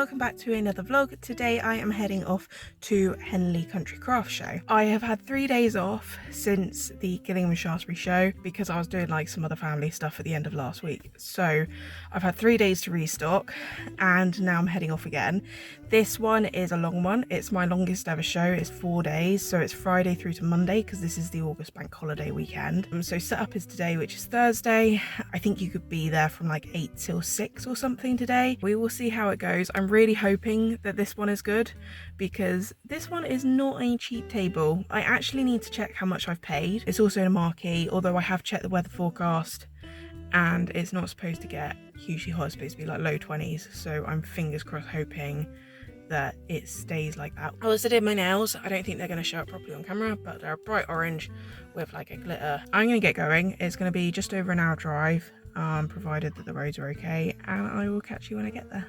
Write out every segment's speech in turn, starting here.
welcome back to another vlog. Today I am heading off to Henley Country Craft Show. I have had 3 days off since the Gillingham and Shaftesbury show because I was doing like some other family stuff at the end of last week. So I've had 3 days to restock and now I'm heading off again. This one is a long one. It's my longest ever show. It's 4 days, so it's Friday through to Monday because this is the August bank holiday weekend. So setup is today, which is Thursday. I think you could be there from like 8 till 6 or something today. We will see how it goes. I'm really hoping that this one is good because this one is not a cheap table. I actually need to check how much I've paid. It's also in a marquee, although I have checked the weather forecast and it's not supposed to get hugely hot. It's supposed to be like low 20s, so I'm fingers crossed hoping that it stays like that. I also did my nails. I don't think they're going to show up properly on camera, but they're bright orange with like a glitter. I'm going to get going. It's going to be just over an hour drive, provided that the roads are okay, and I will catch you when I get there.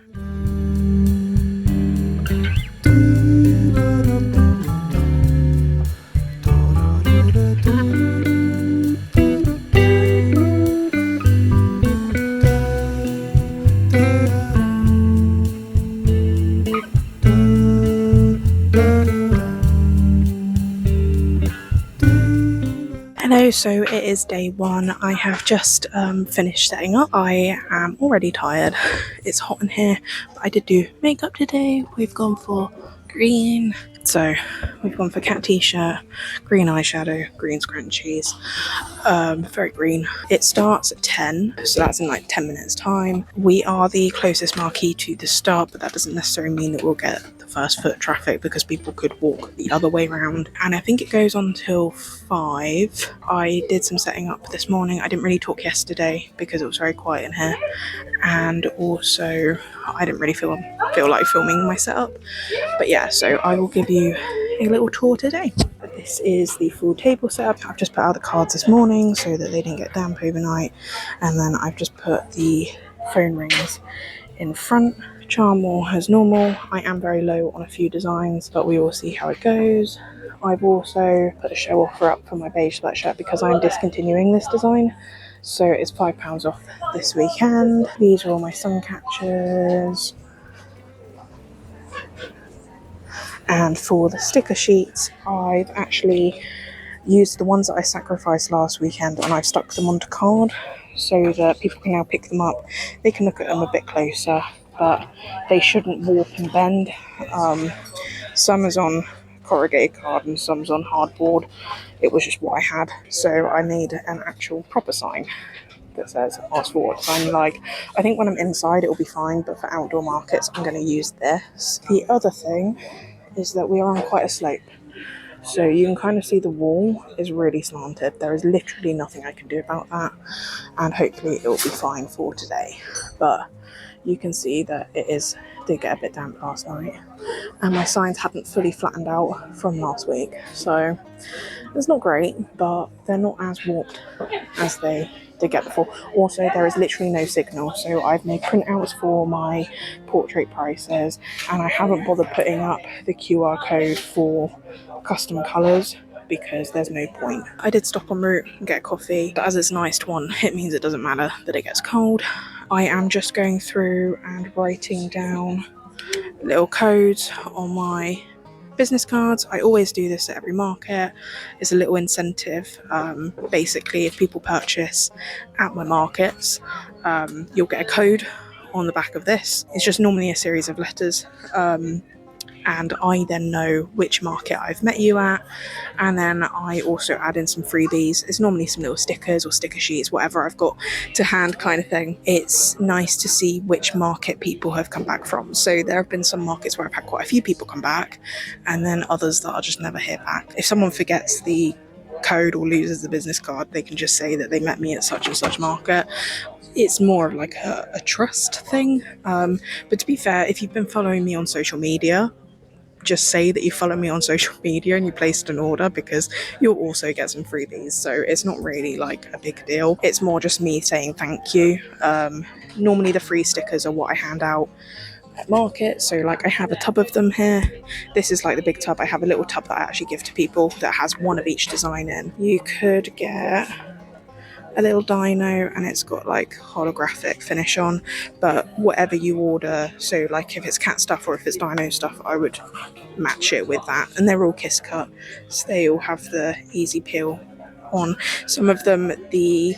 Hello, so it is day one. I have just finished setting up. I am already tired. It's hot in here, but I did do makeup today. We've gone for green. So we've gone for cat t-shirt, green eyeshadow, green scrunchies, very green. It starts at 10, so that's in like 10 minutes time. We are the closest marquee to the start, but that doesn't necessarily mean that we'll get the first foot traffic because people could walk the other way around. And I think it goes on till 5. I did some setting up this morning. I didn't really talk yesterday because it was very quiet in here, and also I didn't really feel like filming my setup. But yeah, so I will give you a little tour today. This is the full table setup. I've just put out the cards this morning so that they didn't get damp overnight, and then I've just put the phone rings in front. Charm wall as normal. I am very low on a few designs, but we will see how it goes. I've also put a show offer up for my beige sweatshirt because I'm discontinuing this design, so it's £5 off this weekend. These are all my sun catchers. And for the sticker sheets, I've actually used the ones that I sacrificed last weekend and I've stuck them onto card so that people can now pick them up. They can look at them a bit closer, but they shouldn't warp and bend. Some is on corrugated card and some's on hardboard. It was just what I had, so I made an actual proper sign that says ask for what design like. I think when I'm inside it'll be fine, but for outdoor markets I'm going to use this. The other thing is that we are on quite a slope, so you can kind of see the wall is really slanted. There is literally nothing I can do about that, and hopefully it will be fine for today. But you can see that it did get a bit damp last night, and my signs hadn't fully flattened out from last week, so it's not great, but they're not as warped as they did get before. Also, there is literally no signal, so I've made printouts for my portrait prices, and I haven't bothered putting up the QR code for custom colours because there's no point. I did stop en route and get a coffee, but as it's an iced one, it means it doesn't matter that it gets cold. I am just going through and writing down little codes on my business cards. I always do this at every market. It's a little incentive. Basically, if people purchase at my markets, you'll get a code on the back of this. It's just normally a series of letters, and I then know which market I've met you at, and then I also add in some freebies. It's normally some little stickers or sticker sheets, whatever I've got to hand kind of thing. It's nice to see which market people have come back from. So there have been some markets where I've had quite a few people come back, and then others that I'll just never hear back. If someone forgets the code or loses the business card, they can just say that they met me at such and such market. It's more of like a trust thing. But to be fair, if you've been following me on social media, just say that you follow me on social media and you placed an order, because you'll also get some freebies. So it's not really like a big deal. It's more just me saying thank you. Normally the free stickers are what I hand out at market. So like I have a tub of them here. This is like the big tub. I have a little tub that I actually give to people that has one of each design in. You could get a little dino, and it's got like holographic finish on. But whatever you order, so like if it's cat stuff or if it's dino stuff, I would match it with that. And they're all kiss cut, so they all have the easy peel on. Some of them, the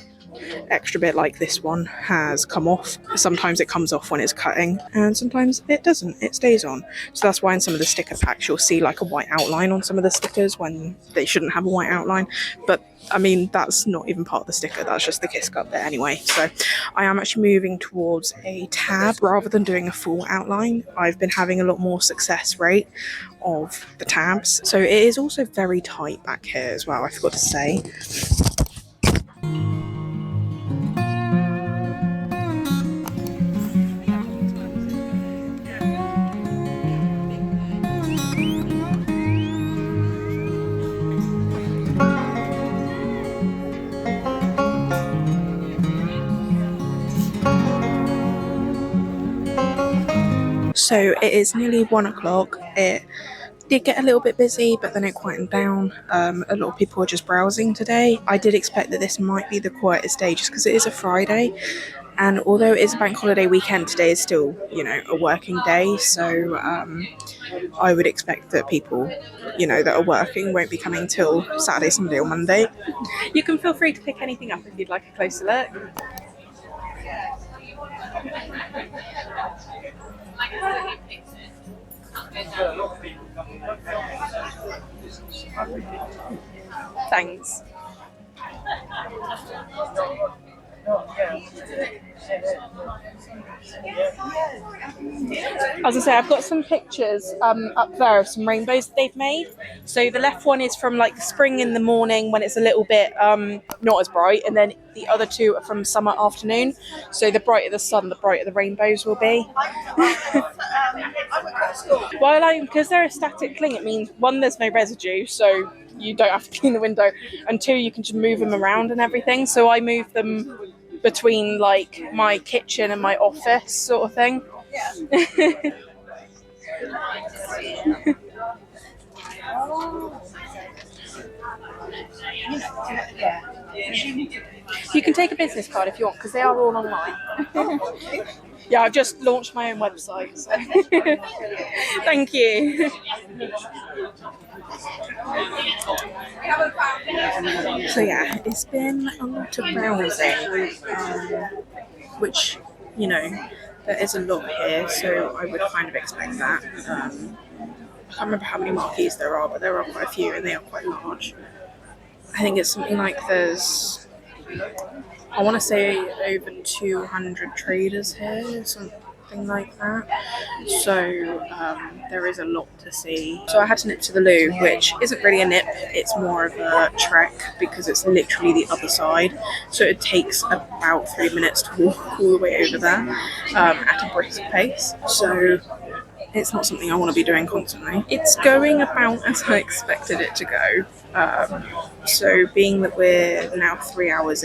extra bit like this one has come off. Sometimes it comes off when it's cutting, and sometimes it doesn't, it stays on. So that's why in some of the sticker packs you'll see like a white outline on some of the stickers when they shouldn't have a white outline. But I mean, that's not even part of the sticker, that's just the kiss cut bit anyway. So I am actually moving towards a tab rather than doing a full outline. I've been having a lot more success rate of the tabs. So it is also very tight back here as well, I forgot to say. So it is nearly 1 o'clock. It did get a little bit busy, but then it quietened down. A lot of people are just browsing today. I did expect that this might be the quietest day just because it is a Friday. And although it is a bank holiday weekend, today is still, you know, a working day. So I would expect that people, you know, that are working won't be coming till Saturday, Sunday or Monday. You can feel free to pick anything up if you'd like a closer look. Thanks. As I say, I've got some pictures up there of some rainbows that they've made. So the left one is from like the spring in the morning when it's a little bit not as bright, and then the other two are from summer afternoon. So the brighter the sun, the brighter the rainbows will be. Well, because they're a static cling, it means one, there's no residue, so you don't have to clean the window, and two, you can just move them around and everything. So I move them between like my kitchen and my office sort of thing. You can take a business card if you want, because they are all online. Yeah, I've just launched my own website. So. Thank you. So yeah, it's been a lot of browsing, which, you know, there is a lot here, so I would kind of expect that. I can't remember how many marquees there are, but there are quite a few, and they are quite large. I think it's something like there's, I want to say over 200 traders here, something like that. So there is a lot to see. So I had to nip to the loo, which isn't really a nip, it's more of a trek because it's literally the other side. So it takes about 3 minutes to walk all the way over there at a brisk pace. So it's not something I want to be doing constantly. It's going about as I expected it to go. So being that we're now 3 hours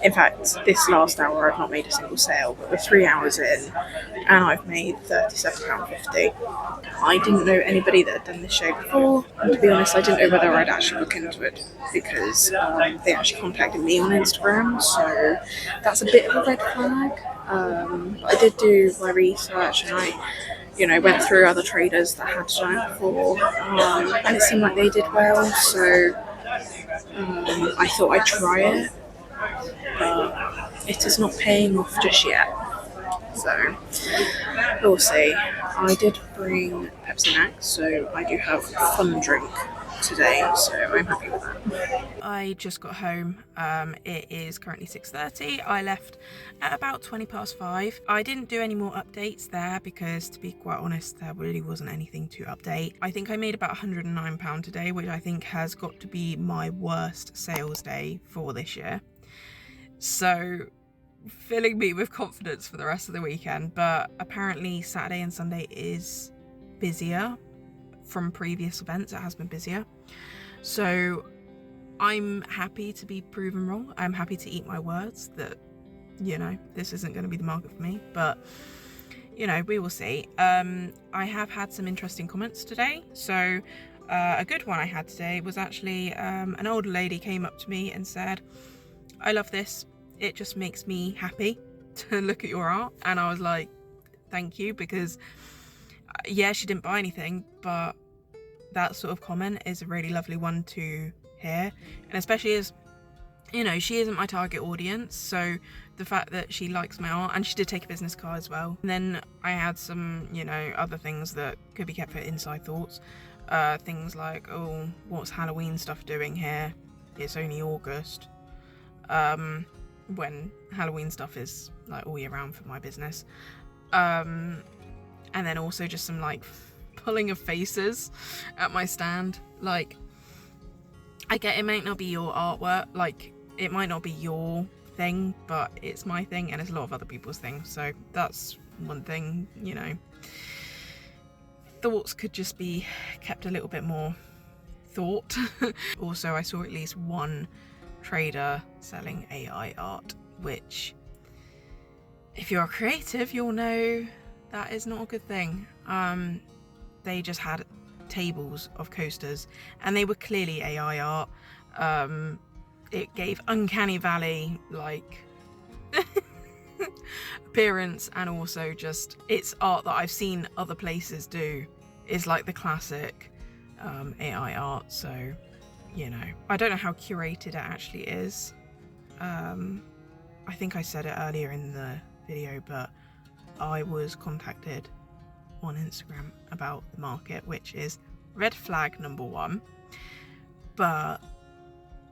in fact, this last hour I've not made a single sale, but we're 3 hours in and I've made £37.50. I didn't know anybody that had done this show before, and to be honest, I didn't know whether I'd actually look into it because they actually contacted me on Instagram, so that's a bit of a red flag. But I did do my research and I went through other traders that had done it before, and it seemed like they did well, so I thought I'd try it, but it is not paying off just yet, so we'll see. I did bring Pepsi Max, so I do have a fun drink today, so I'm happy with that. I just got home. It is currently 6:30. I left at about 5:20. I didn't do any more updates there because, to be quite honest, there really wasn't anything to update. I think I made about £109 today, which I think has got to be my worst sales day for this year. So filling me with confidence for the rest of the weekend, but apparently Saturday and Sunday is busier. From previous events, it has been busier. So I'm happy to be proven wrong. I'm happy to eat my words that, this isn't going to be the market for me, but we will see. I have had some interesting comments today. So a good one I had today was actually an older lady came up to me and said, I love this. It just makes me happy to look at your art. And I was like, thank you, because yeah, she didn't buy anything, but that sort of comment is a really lovely one to hear. And especially as, you know, she isn't my target audience, so the fact that she likes my art, and she did take a business card as well. And then I had some, you know, other things that could be kept for inside thoughts. Things like, oh, what's Halloween stuff doing here? It's only August. When Halloween stuff is like all year round for my business. And then also just some like pulling of faces at my stand. Like, I get it might not be your artwork, like it might not be your thing, but it's my thing and it's a lot of other people's things. So that's one thing, you know. Thoughts could just be kept a little bit more thought. Also, I saw at least one trader selling AI art, which, if you're creative, you'll know that is not a good thing. They just had tables of coasters and they were clearly AI art. It gave Uncanny Valley like appearance, and also just it's art that I've seen other places do. Is like the classic AI art. So, you know, I don't know how curated it actually is. I think I said it earlier in the video, but I was contacted on Instagram about the market, which is red flag number 1. But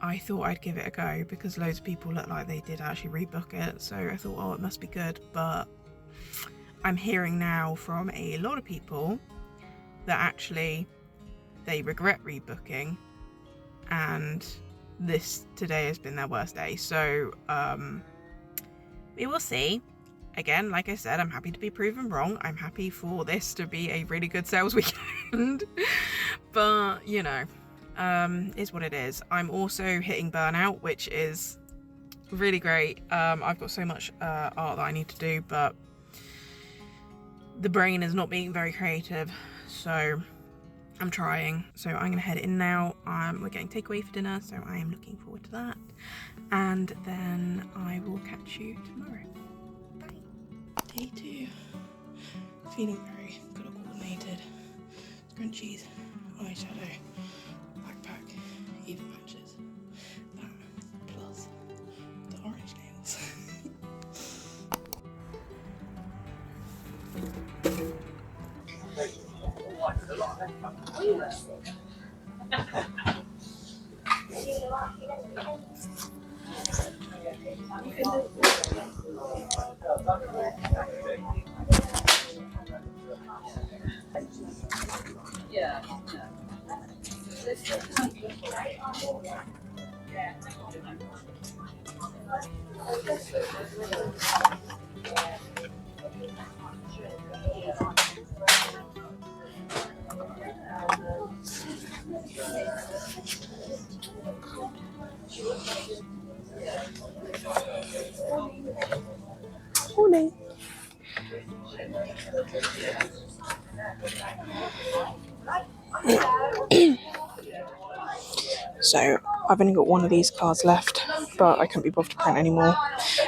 I thought I'd give it a go because loads of people looked like they did actually rebook it. So I thought, oh, it must be good. But I'm hearing now from a lot of people that actually they regret rebooking, and this today has been their worst day. So we will see. Again, like I said, I'm happy to be proven wrong. I'm happy for this to be a really good sales weekend. But, you know, is what it is. I'm also hitting burnout, which is really great. I've got so much art that I need to do, but the brain is not being very creative. So I'm trying. So I'm going to head in now. We're getting takeaway for dinner, so I am looking forward to that. And then I will catch you tomorrow. Day 2. Feeling very colour coordinated. Scrunchies, eyeshadow, backpack, even matches. That plus the orange nails. Morning. So I've only got one of these cards left, but I couldn't be bothered to print anymore.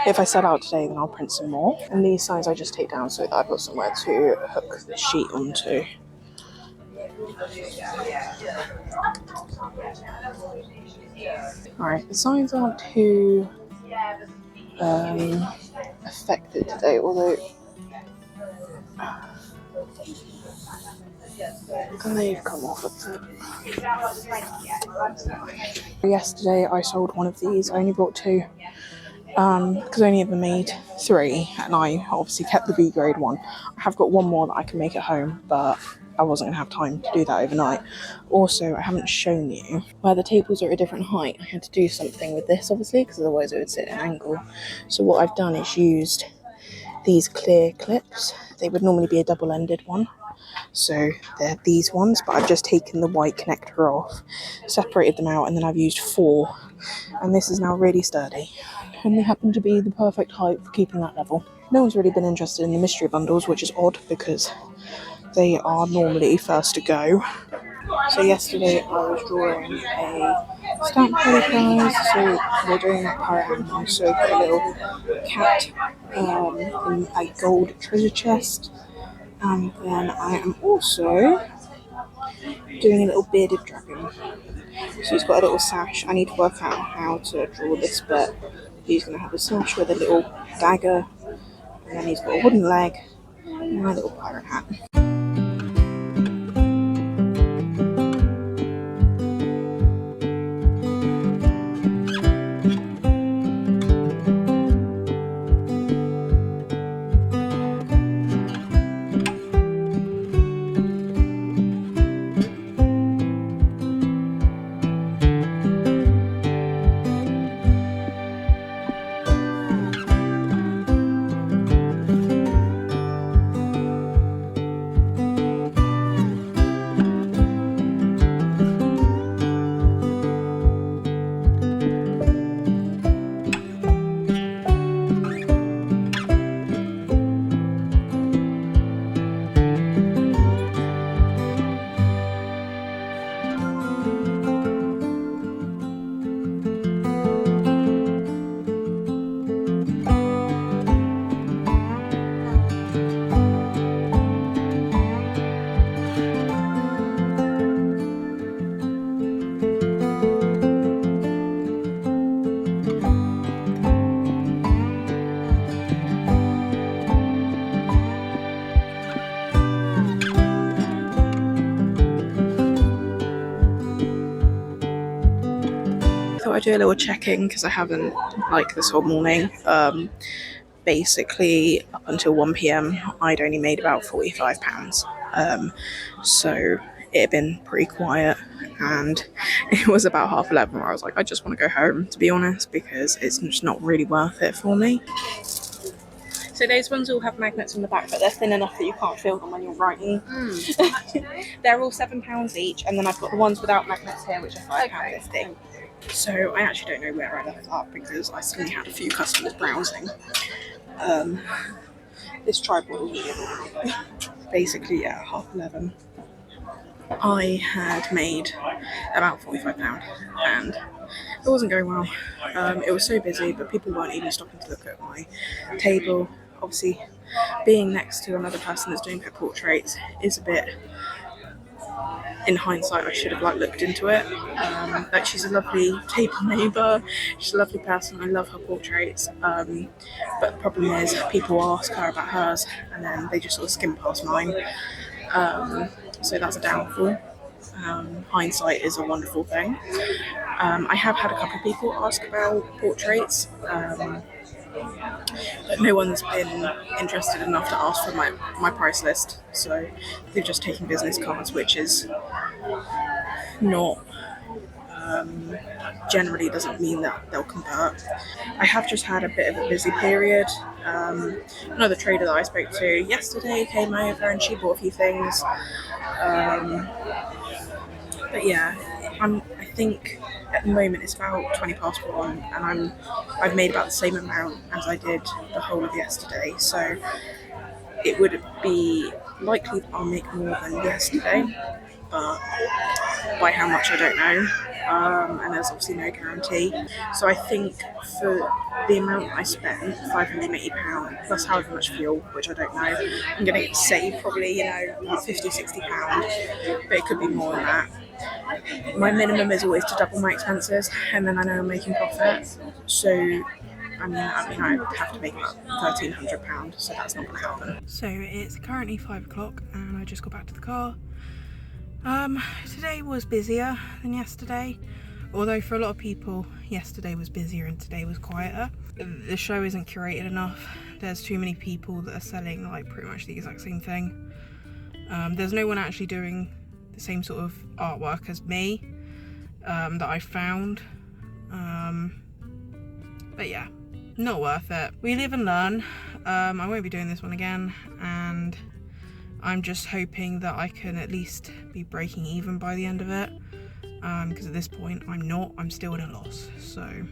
If I set out today, then I'll print some more. And these signs I just take down so that I've got somewhere to hook the sheet onto. Alright, the signs aren't too affected today, although they've come off a bit. Yesterday I sold one of these. I only bought 2 because I only ever made 3, and I obviously kept the B grade one. I have got one more that I can make at home, but I wasn't going to have time to do that overnight. Also, I haven't shown you where the tables are at a different height. I had to do something with this, obviously, because otherwise it would sit at an angle. So what I've done is used these clear clips. They would normally be a double-ended one. So they're these ones, but I've just taken the white connector off, separated them out, and then I've used 4. And this is now really sturdy. And they happen to be the perfect height for keeping that level. No one's really been interested in the mystery bundles, which is odd because they are normally first to go. So yesterday I was drawing a stamp papers. So we're doing that pirate animal. So got a little cat in a gold treasure chest. And then I am also doing a little bearded dragon. So he's got a little sash. I need to work out how to draw this, but he's going to have a sash with a little dagger, and then he's got a wooden leg and a little pirate hat. I do a little check-in because I haven't this whole morning. Basically up until 1 p.m. I'd only made about £45. So it had been pretty quiet, and it was about 11:30 where I was like, I just want to go home, to be honest, because it's just not really worth it for me. So those ones all have magnets on the back, but they're thin enough that you can't feel them when you're writing. They're all £7 each, and then I've got the ones without magnets here, which are £5.50. So I actually don't know where I left that because I suddenly had a few customers browsing. This tripod was really annoying. Basically, yeah, 11:30. I had made about £45 and it wasn't going well. It was so busy, but people weren't even stopping to look at my table. Obviously, being next to another person that's doing pet portraits is a bit... In hindsight, I should have looked into it. She's a lovely table neighbour. She's a lovely person. I love her portraits. But the problem is, people ask her about hers, and then they just sort of skim past mine. So that's a downfall. Hindsight is a wonderful thing. I have had a couple of people ask about portraits. But no one's been interested enough to ask for my price list, so they've just taken business cards, which is not generally doesn't mean that they'll convert. I have just had a bit of a busy period. Another trader that I spoke to yesterday came over and she bought a few things. But yeah, I think at the moment it's about 1:20, and I've made about the same amount as I did the whole of yesterday. So it would be likely that I'll make more than yesterday, but by how much I don't know. And there's obviously no guarantee. So I think for the amount I spent, £580 plus however much fuel, which I don't know, I'm going to save probably about £50-60, but it could be more than that. My minimum is always to double my expenses, and then I know I'm making profit. So I have to make about £1,300, so that's not going to happen. So it's currently 5 o'clock, and I just got back to the car. Today was busier than yesterday, although for a lot of people yesterday was busier and today was quieter. The show isn't curated enough. There's too many people that are selling pretty much the exact same thing. There's no one actually doing the same sort of artwork as me that I found. But yeah, not worth it. We live and learn. I won't be doing this one again, and I'm just hoping that I can at least be breaking even by the end of it, because at this point I'm still at a loss. So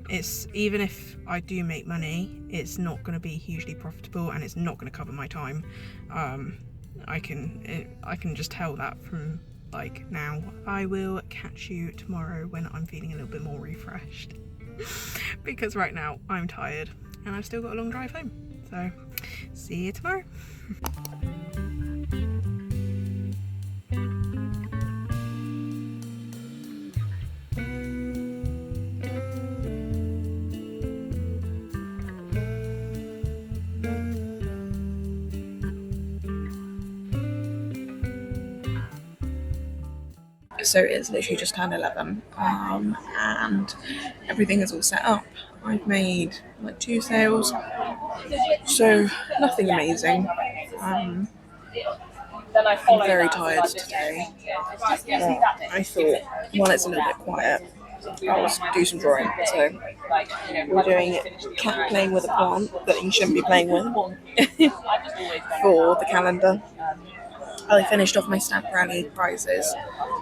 it's, even if I do make money, it's not going to be hugely profitable, and it's not going to cover my time. I can just tell that from like now. I will catch you tomorrow when I'm feeling a little bit more refreshed. Because right now I'm tired and I've still got a long drive home. So see you tomorrow. So it's literally just turned 11, and everything is all set up. I've made like 2 sales, so nothing amazing. I'm very tired today, but I thought, while it's a little bit quiet, I'll do some drawing. So we're doing cat playing with a plant that you shouldn't be playing with for the calendar. I finished off my stamp rally prizes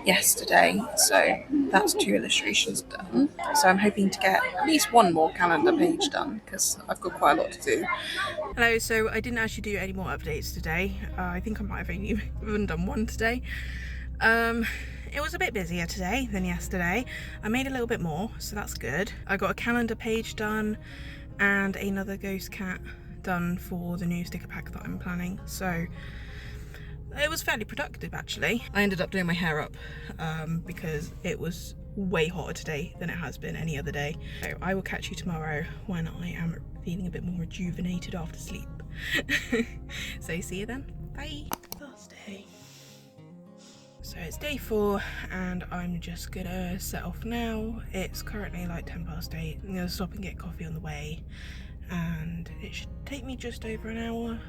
yesterday, so that's 2 illustrations done. So I'm hoping to get at least 1 more calendar page done because I've got quite a lot to do. Hello, so I didn't actually do any more updates today. I think I might have only even done 1 today. It was a bit busier today than yesterday. I made a little bit more, so that's good. I got a calendar page done and another ghost cat done for the new sticker pack that I'm planning. So it was fairly productive actually. I ended up doing my hair up because it was way hotter today than it has been any other day. So I will catch you tomorrow when I am feeling a bit more rejuvenated after sleep. So see you then. Bye. Thursday. So it's day 4 and I'm just gonna set off now. It's currently like 8:10. I'm gonna stop and get coffee on the way and it should take me just over an hour.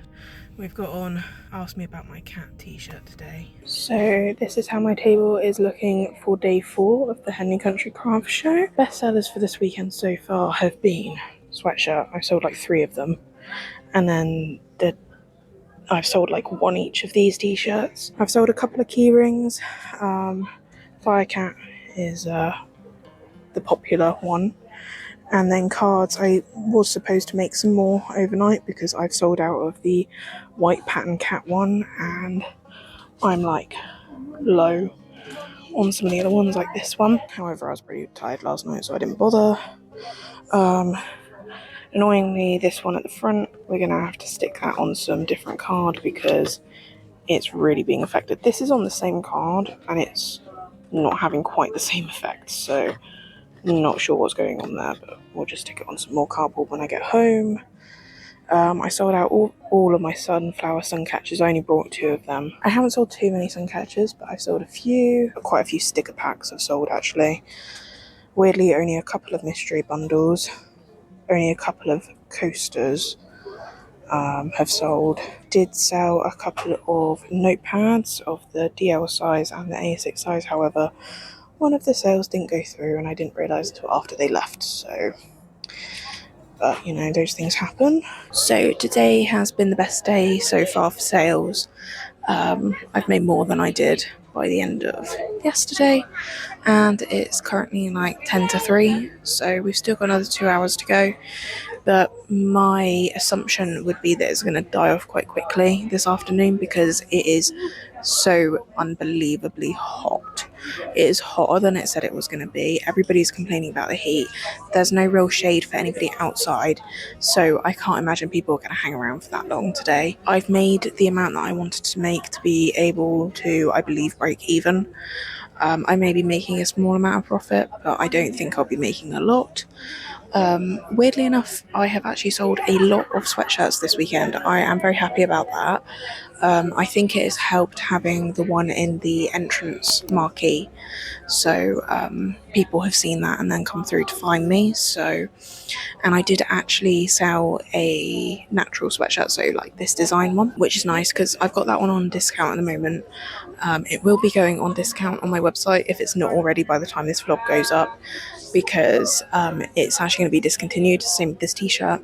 We've got on Ask Me About My Cat t-shirt today. So this is how my table is looking for day 4 of the Henley Country Craft Show. Best sellers for this weekend so far have been sweatshirt. I've sold like 3 of them, and then I've sold like 1 each of these t-shirts. I've sold a couple of key rings. Firecat is the popular one. And then cards, I was supposed to make some more overnight because I've sold out of the white pattern cat one, and I'm like low on some of the other ones like this one. However, I was pretty tired last night, so I didn't bother. Annoyingly, this one at the front, we're going to have to stick that on some different card because it's really being affected. This is on the same card and it's not having quite the same effect, so I'm not sure what's going on there, but we'll just stick it on some more cardboard when I get home. I sold out all of my sunflower sun catchers. I only brought 2 of them. I haven't sold too many sun catchers, but I've sold a few. Quite a few sticker packs I've sold actually. Weirdly, only a couple of mystery bundles. Only a couple of coasters have sold. Did sell a couple of notepads of the DL size and the A6 size. However, one of the sales didn't go through and I didn't realise until after they left, so, but you know, those things happen. So today has been the best day so far for sales. I've made more than I did by the end of yesterday, and it's currently like 10 to 3, so we've still got another 2 hours to go. But my assumption would be that it's going to die off quite quickly this afternoon because it is so unbelievably hot. It is hotter than it said it was going to be. Everybody's complaining about the heat. There's no real shade for anybody outside, so I can't imagine people are going to hang around for that long today. I've made the amount that I wanted to make to be able to, I believe, break even. I may be making a small amount of profit, but I don't think I'll be making a lot. Weirdly enough, I have actually sold a lot of sweatshirts this weekend. I am very happy about that. I think it has helped having the one in the entrance marquee. So people have seen that and then come through to find me. So, and I did actually sell a natural sweatshirt, so like this design one, which is nice because I've got that one on discount at the moment. It will be going on discount on my website if it's not already by the time this vlog goes up, because it's actually going to be discontinued. Same with this t-shirt.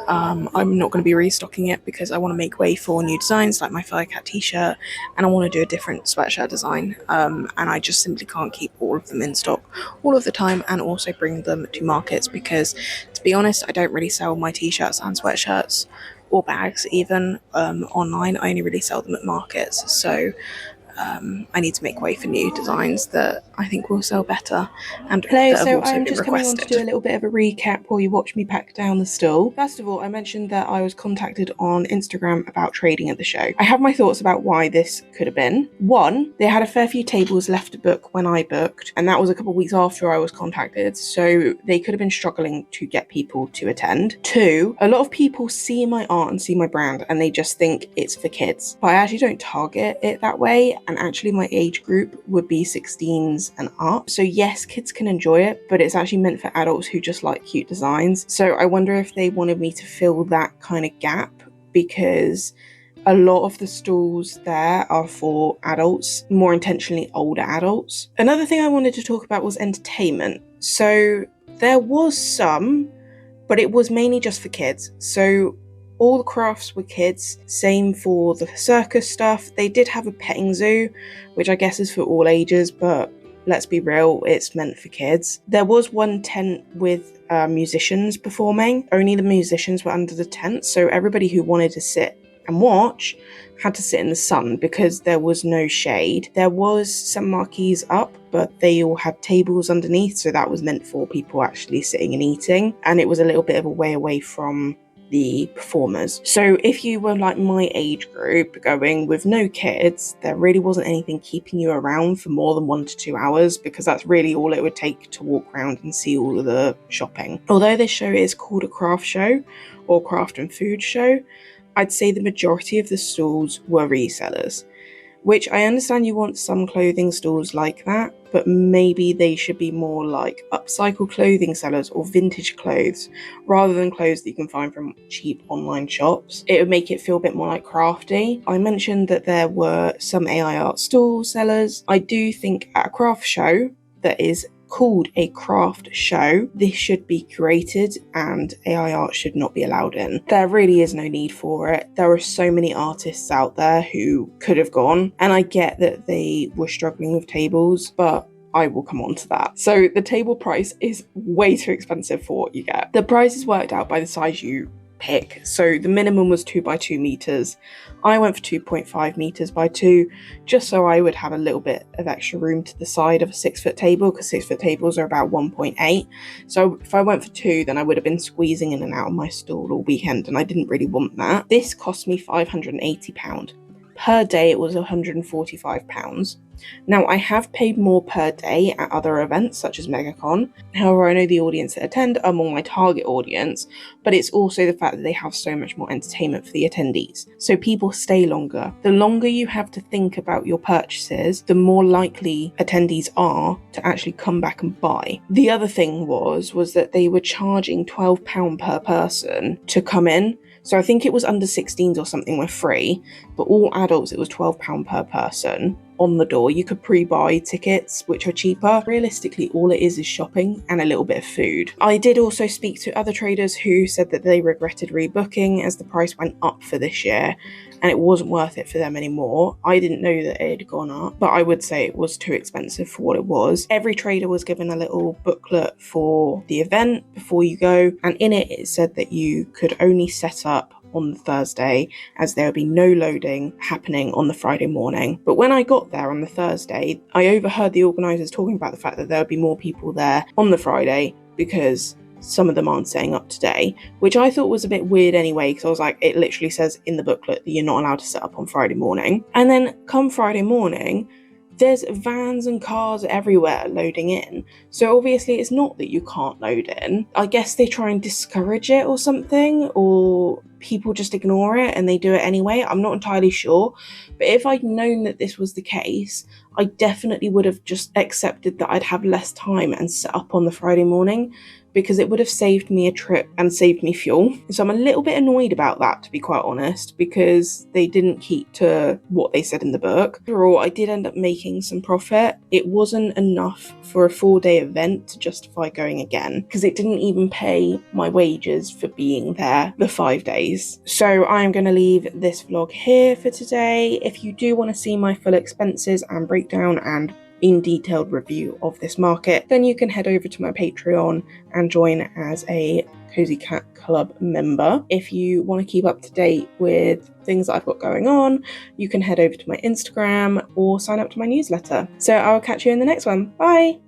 I'm not going to be restocking it because I want to make way for new designs like my Firecat t-shirt, and I want to do a different sweatshirt design, and I just simply can't keep all of them in stock all of the time and also bring them to markets because, to be honest, I don't really sell my t-shirts and sweatshirts or bags even online. I only really sell them at markets, so I need to make way for new designs that I think will sell better and Hello, that have so also I'm been just coming on to requested. do a little bit of a recap while you watch me pack down the stall. First of all, I mentioned that I was contacted on Instagram about trading at the show. I have my thoughts about why this could have been. One, they had a fair few tables left to book when I booked, and that was a couple of weeks after I was contacted, so they could have been struggling to get people to attend. Two, a lot of people see my art and see my brand and they just think it's for kids, but I actually don't target it that way, and actually my age group would be 16s and up. So yes, kids can enjoy it, but it's actually meant for adults who just like cute designs. So I wonder if they wanted me to fill that kind of gap, because a lot of the stalls there are for adults, more intentionally older adults. Another thing I wanted to talk about was entertainment. So there was some, but it was mainly just for kids. So all the crafts were kids. Same for the circus stuff. They did have a petting zoo, which I guess is for all ages, but let's be real, it's meant for kids. There was one tent with musicians performing. Only the musicians were under the tent, so everybody who wanted to sit and watch had to sit in the sun because there was no shade. There was some marquees up, but they all had tables underneath, so that was meant for people actually sitting and eating, and it was a little bit of a way away from the performers. So if you were like my age group going with no kids, there really wasn't anything keeping you around for more than 1 to 2 hours, because that's really all it would take to walk around and see all of the shopping. Although this show is called a craft show or craft and food show, I'd say the majority of the stalls were resellers, which I understand you want some clothing stalls like that, but maybe they should be more like upcycle clothing sellers or vintage clothes, rather than clothes that you can find from cheap online shops. It would make it feel a bit more like crafty. I mentioned that there were some AI art stall sellers. I do think at a craft show that is called a craft show, this should be curated and AI art should not be allowed in. There really is no need for it. There are so many artists out there who could have gone, and I get that they were struggling with tables, but I will come on to that. So the table price is way too expensive for what you get. The price is worked out by the size you pick. So the minimum was 2 by 2 meters. I went for 2.5 meters by 2, just so I would have a little bit of extra room to the side of a 6-foot table, because 6-foot tables are about 1.8. So if I went for 2, then I would have been squeezing in and out of my stall all weekend, and I didn't really want that. This cost me £580. Per day it was £145. Now, I have paid more per day at other events such as MegaCon. However, I know the audience that attend are more my target audience, but it's also the fact that they have so much more entertainment for the attendees. So people stay longer. The longer you have to think about your purchases, the more likely attendees are to actually come back and buy. The other thing was that they were charging £12 per person to come in. So I think it was under 16s or something were free, but all adults it was £12 per person on the door. You could pre-buy tickets, which are cheaper. Realistically, all it is shopping and a little bit of food. I did also speak to other traders who said that they regretted rebooking as the price went up for this year and it wasn't worth it for them anymore. I didn't know that it had gone up, but I would say it was too expensive for what it was. Every trader was given a little booklet for the event before you go, and in it said that you could only set up on the Thursday, as there would be no loading happening on the Friday morning. But when I got there on the Thursday, I overheard the organisers talking about the fact that there would be more people there on the Friday because some of them aren't setting up today, which I thought was a bit weird anyway, because I was like, it literally says in the booklet that you're not allowed to set up on Friday morning. And then come Friday morning, there's vans and cars everywhere loading in. So obviously it's not that you can't load in. I guess they try and discourage it or something, or people just ignore it and they do it anyway. I'm not entirely sure. But if I'd known that this was the case, I definitely would have just accepted that I'd have less time and set up on the Friday morning, because it would have saved me a trip and saved me fuel. So I'm a little bit annoyed about that, to be quite honest, because they didn't keep to what they said in the book. Overall, I did end up making some profit. It wasn't enough for a 4-day event to justify going again, because it didn't even pay my wages for being there the 5 days. So I'm going to leave this vlog here for today. If you do want to see my full expenses and breakdown and in detailed review of this market, then you can head over to my Patreon and join as a Cozy Cat Club member. If you want to keep up to date with things that I've got going on, you can head over to my Instagram or sign up to my newsletter. So I'll catch you in the next one. Bye!